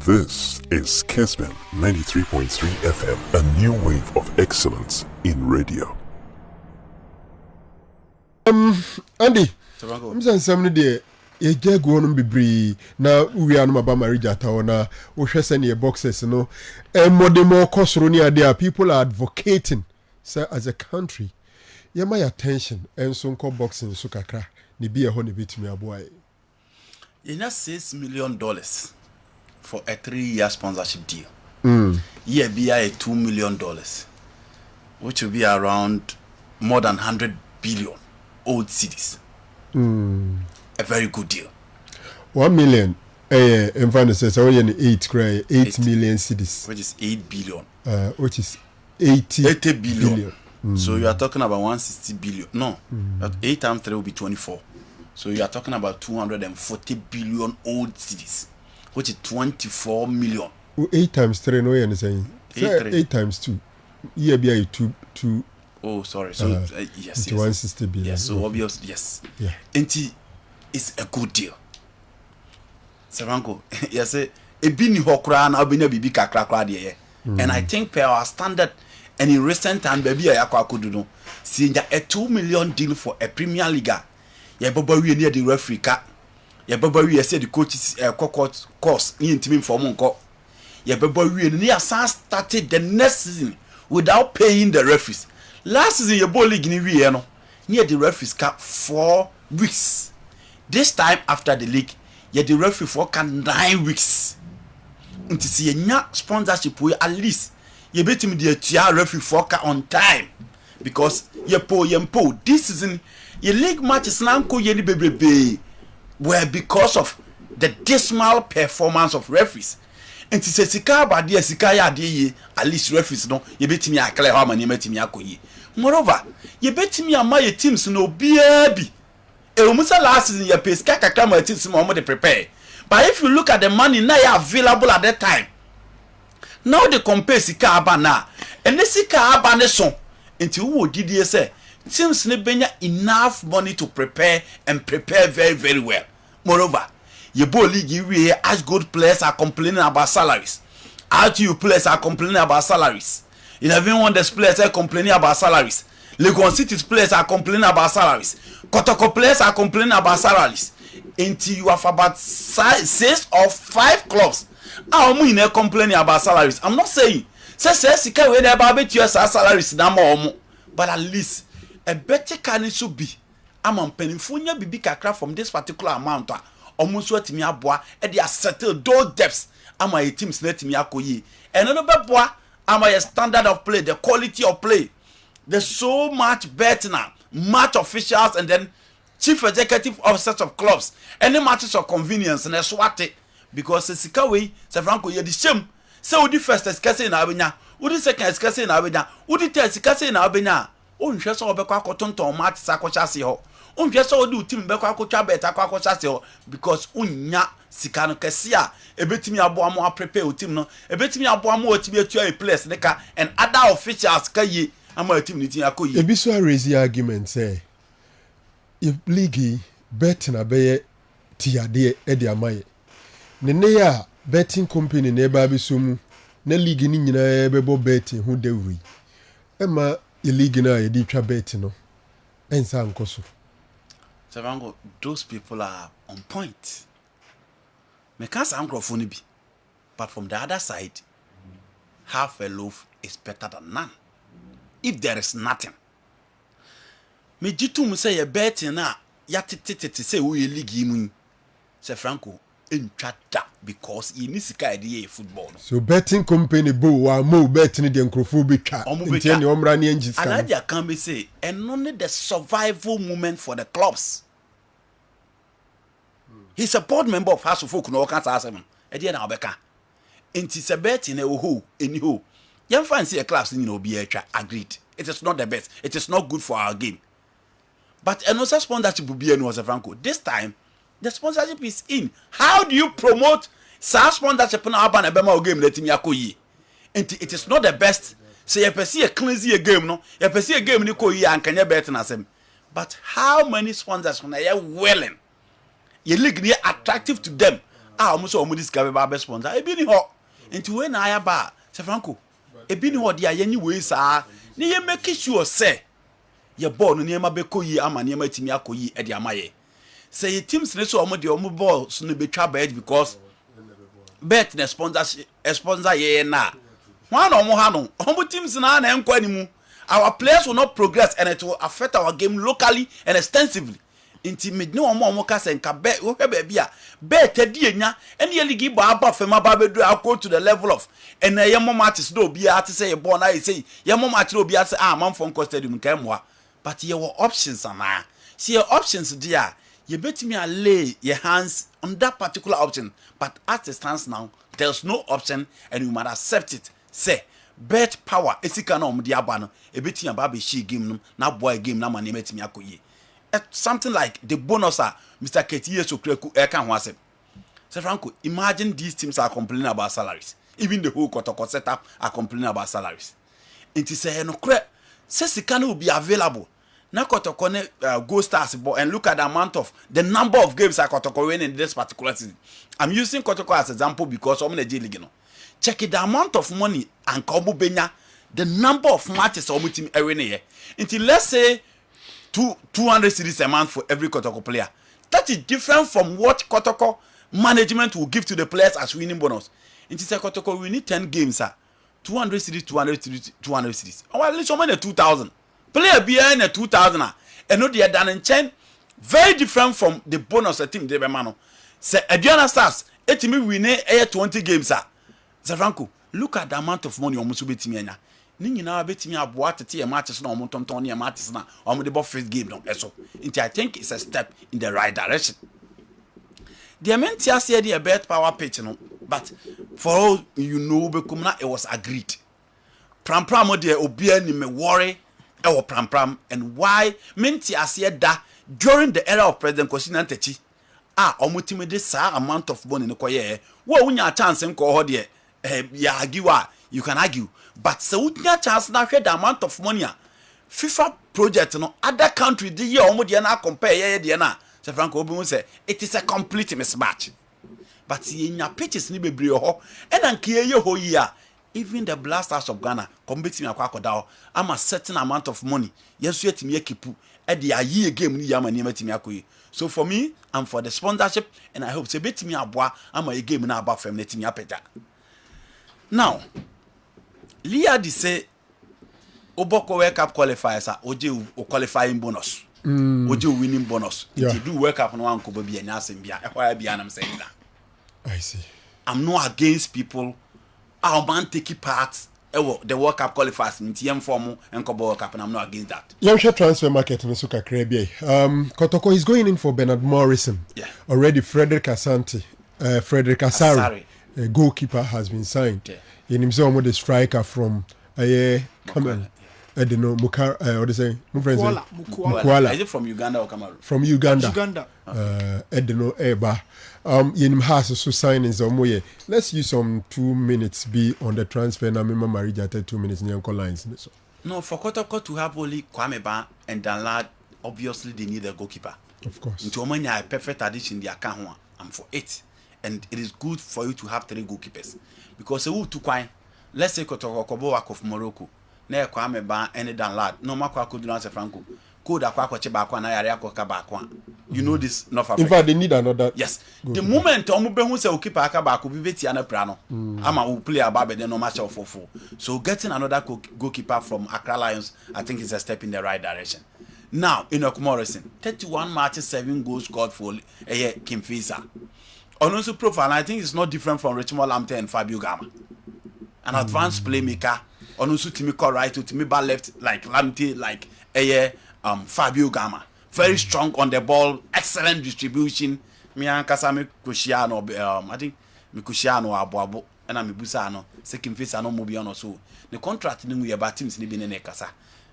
This is Kessben 93.3 FM, a new wave of excellence in radio. Andy, I'm saying something there. You get going to be now. We are not about marriage at all now. We share send boxes, you know. And more cost there. People are advocating, say as a country. Yeah, my attention and so called boxing so kakra. Ni be a honey bit me a boy. You know $6 million for a 3-year sponsorship deal. Yeah, be a $2 million, which will be around more than 100 billion old cities. A very good deal. 1 million. In fact, says only 8 million cities, which is 8 billion. Which is 80 billion. So you are talking about 160 billion. No, 8 times 3 will be 24. So you are talking about 240 billion old cities, which is 24 million. 8 times 3, no, you're saying 8 times 2. Yeah, be 2. Oh, sorry. So yes, 160 billion. Yes, so obviously, yes. Yeah. And it's a good deal. Seranko, yes, a bini hokra na obinya bibi kakra de. And I think per our standard, and in recent time, baby, I could do see a 2 million deal for a Premier League. Yeah, but we near the referee cat. Yeah, but we said the coach's course in team for Monko. Yeah, but we near started the next season without paying the referees. Last season, your ball league near the referees cat 4 weeks. This time after the league, yeah, the referee for 9 weeks. To see a sponsorship way at least. You bet me the tia referee for on time because you po this season. Your league matches now were because of the dismal performance of referees. And to say sika badia sika ya de at least referees no you bet me clear how many met me akoyi. Moreover, you bet me my teams no baby. E umusa last season your pay sika kakra my teams mo dey prepare. But if you look at the money now available at that time, now they compare sika aba na and the sika aba ne so until who did you say teams ne benya enough money to prepare and prepare very very well. Moreover, your ball league you as good players are complaining about salaries. RTU players are complaining about salaries. 11 Wonders players are complaining about salaries. Legon City's players are complaining about salaries. Kotoko players are complaining about salaries. Until you have about 6 or 5 clubs are complaining about salaries. I'm not saying say can we never bet you salaries na more, but at least a better can should be. I'm on penifunya bibi kakra from this particular amount. Almost what me aboa e dey settle those debts. Am my teams let me akoyi. And another boy, am my standard of play, the quality of play. There's so much better now. Match officials and then chief executive officers of clubs. Any matches of convenience and swat it because sika way se Franco ye di shame. Say odi first escase na abenya, odi second escase na abenya, odi third escase na abenya. Onhwe so obekwa akotonton match sakochase ho. Onhwe so odi team bekwa akotwa bet akochase ho because unya sika no kese a ebetimi abo mo prepare team no. Ebetimi abo mo otimi atua a place neka and other officials kaye ama team ni tin akoyi. Ebi so raise argument say if league bet na be tiade e de amaye. Ne ya betting company na eba bi so mu na league ni nyina bebo betting hu dawri. Ema league na ye di twa bet no ensa nkoso. Savango, those people are on point. Me can't say microphone be, but from the other side, half a loaf is better than none. If there is nothing, me jitu mu say ye bet na ya tete say we league mu. Say Franco in chata because he needs to idea football. So betting company bo wa mo bet ni de nkrofo betwa. Ntia ne omra ne engine scan. Aladia can be say and only the survival moment for the clubs. He's a board member of House of Folk no can say him. E dey na obeka. Enti se bet in a ho any ho. Yam fancy a clubs ni no be etwa agreed. It is not the best. It is not good for our game. But another sponsorship will be no was Franco. This time the sponsorship is in. How do you promote sponsorship na aba na bema game let me akoyi? And it is not the best. Say you perceive a cleansy game no. You perceive a game ni koyi ankanya bet na sem. But how many sponsors when they are willing? Your league near attractive to them. almost so discover ba sponsor e bi ni ho enti we na aya ba se Franco e bi ni ho de aye ni we sa ni ye make sure say ye ball no niema be koyi ama niema timi akoyi e de amaye say ye teams ne so omo de omo ball so no betwa bad because bet na sponsor ye na one omo ha no omo teams na enko ni mu our players will not progress and it will affect our game locally and extensively. Inti medne omo ka se nka be wo hwe ba bia be tadi enya ene ye ligi ba aba fema ba bedu akọ to the level of and ye mo matches do obi ate say ye born na ye say ye mo match do obi ate man for nko stadium nka moa but ye were options ana see your options there ye betimi a lay your hands on that particular option but as it stands now there's no option and you must accept it say bet power esika na omde aba no e betimi aba be shi game no na boy game na mane metimi akoyi something like the bonus Mr. Ketiye Sokreku eka ho asem. So Franco, imagine these teams are complaining about salaries. Even the whole Kotoko setup are complaining about salaries. It is no cre sika will be available. Na Kotoko ne go stars and look at the amount of the number of games Kotoko win in this particular season. I'm using Kotoko as example because I'm in the J League no. Check it the amount of money and Kobu Benya, the number of matches omu team every year. Until let's say 200 cedis a month for every Kotoko player. That is different from what Kotoko management will give to the players as winning bonus. It is a Kotoko, we need 10 games, 200 cedis, 200 cedis, 200 cedis. Or at least someone 2,000. Player behind a 2,000. And no, they are done in chain. Very different from the bonus a team de Bemano. Say, Adriana Stars, a team we need 20 games. Franco, look at the amount of money on Musubiti. Ninyi na betimi aboa tete e matches na omontonton ne matches na omo de first game no eso nti I think it's a step in the right direction. The mentia say the bet power pitch no but for all you know bekum na it was agreed pram de obia ni me worry e wo pram and why mentia say da during the era of President Kwasi Ntachi omo timi de sa amount of money no koye wo unya chance nko ho de ya agiwa you can argue but so we get chance na hwe the amount of money FIFA project no other country the year omo de na compare ye de na say Franco obi say it is a complete mismatch but yenya pitches ni bebre ho and anke ye ho yi even the Blasters of Ghana compete me akwakoda ho am a certain amount of money yeso yetimi ekipu e de aye game ni yama ni matimi akoyi. So for me I'm for the sponsorship and I hope say betimi aboa am a game na aba fam na timi apeta. Now Lia di say Oboko World Cup qualifiers oje o qualifying bonus. Oje winning bonus. If you do World Cup no one ko be anya asem bia e kwa bia na me say that. I see. I'm not against people our man taking part the World Cup qualifiers in TM form and World Cup and I'm not against that. Young transfer market in Suka Krebie. Kotoko is going in for Bernard Morrison. Yeah. Already Frederick Asante, Frederick Asari, a goalkeeper has been signed. Yeah. In himself the striker from Cameroon. I don't know what they say. Mukwala. Is it from Uganda or Cameroon? From Uganda. Okay. I don't know Eba. Yenim has so signings omoye. Let's use some 2 minutes be on the transfer na mema Marija 2 minutes near lines. No, for Kotoko to have only Kwame Ban and Danlad, obviously they need a goalkeeper. Of course. Into a perfect addition the account. I'm for 8. And it is good for you to have 3 goalkeepers. Because who to quine, let's say Kotoko Kobo of Morocco, ne Kwame Ban and Danlad, no Makwa could not say Franco. Could Aqua Chebakwa na Yariako Kabakwa. You know this North Africa. In fact, they need another. Yes. The moment Omubehu say keep Akabaku be Tiana Prano. Ama will play a baby then no match of 4-4. So getting another goalkeeper from Accra Lions, I think is a step in the right direction. Now, Enoch Morrison, 31 matches, 7 goals scored for Kim Fisa. Also profile, I think it's not different from Richmond Lamte and Fabio Gama. An advanced playmaker. Also Timiko right to Timiba left like Lamte, like Fabio Gama. Very strong on the ball, excellent distribution. Me and Kasame Kushiano, I think Mikushiano Abuabo, and I'm Busano, second face and no Mobiano. So the contract we about teams living in Ekasa.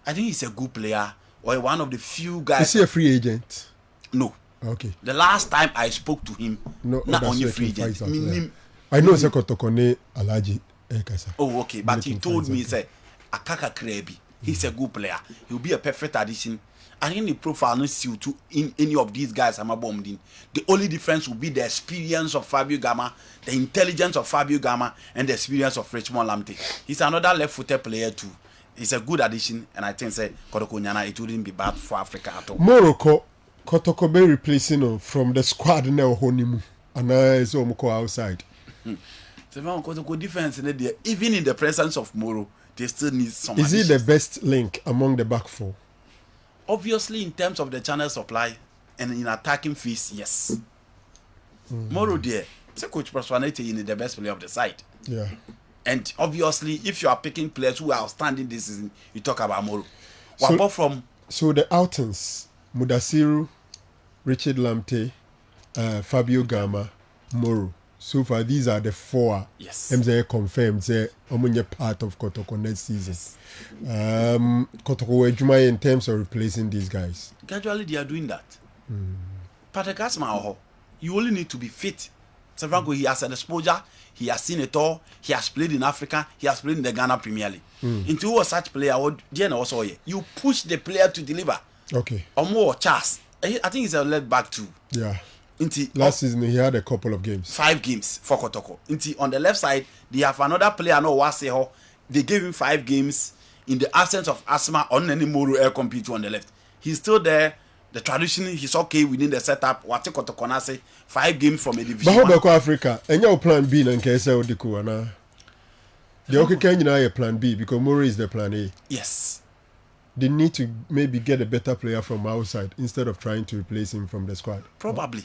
I think he's a good player or one of the few guys. Is he a free agent? No. Okay. The last time I spoke to him, not only free agent. I know Sekotokone Alaji Ekasa. Oh, okay. But he told me, say, Akaka Krebi, he's a good player. He'll be a perfect addition. I think the profile no suit to in any of these guys I'm a bombed in. The only difference will be the experience of Fabio Gama, the intelligence of Fabio Gama, and the experience of Richmond Lamptey. He's another left-footed player too. He's a good addition, and I think say Kotoko Nyana, it wouldn't be bad for Africa at all. Morocco, Kotoko be replacing him from the squad now Honimu, and I so outside. So Kotoko defense in there, even in the presence of Moro, they still need some. Is he the best link among the back four? Obviously, in terms of the channel supply and in attacking phase, yes. Moro there, it's a coach personality in the best player of the side. Yeah. And obviously, if you are picking players who are outstanding this season, you talk about Moro. So, apart from the outings, Mudasiru, Richard Lamptey, Fabio Gama, Moro. So far, these are the four. Yes. MZA confirmed they're part of Kotoko next season. Kotoko Ejuma in terms of replacing these guys. Gradually, they are doing that. Patrick Asma, you only need to be fit. Franco, he has an exposure, he has seen it all, he has played in Africa, he has played in the Ghana Premier League. Into such player, also you push the player to deliver. Okay. Or more chance. I think he's a led back too. Yeah. Last season he had a couple of games. 5 games for Kotoko. On the left side, they have another player, no Waseho. They gave him 5 games in the absence of Asma on any Moro air compete on the left. He's still there. The tradition, he's okay within the setup. What Kotoko na say 5 games from a division. But how about Africa? And your plan B and Kessben Odiku ana. The okay can you plan B because Moro is the plan A. Yes. They need to maybe get a better player from outside instead of trying to replace him from the squad. Probably.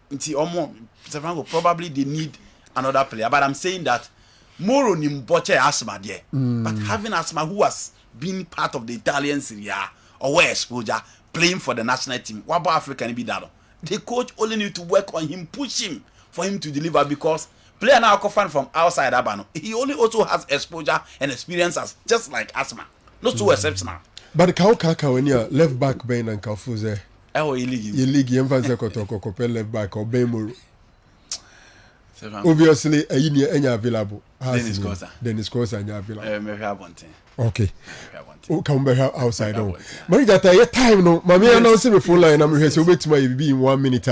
Probably they need another player. But I'm saying that Moro ni mboche Asma there. But having Asma who has been part of the Italian Serie A or where exposure playing for the national team, what about Africa can be that? The coach only need to work on him, push him for him to deliver because player now come from outside Abano. He only also has exposure and experience as just like Asma. Not so exceptional. But Kaka when you're left back Ben and Kafuze. You league Kotoko left back or Bemoro. Obviously, a year any available. Dennis Kosa and available. Okay. Come back outside. Marita, your time no. Mami announcing the full line. I'm here to wait to my be in 1 minute.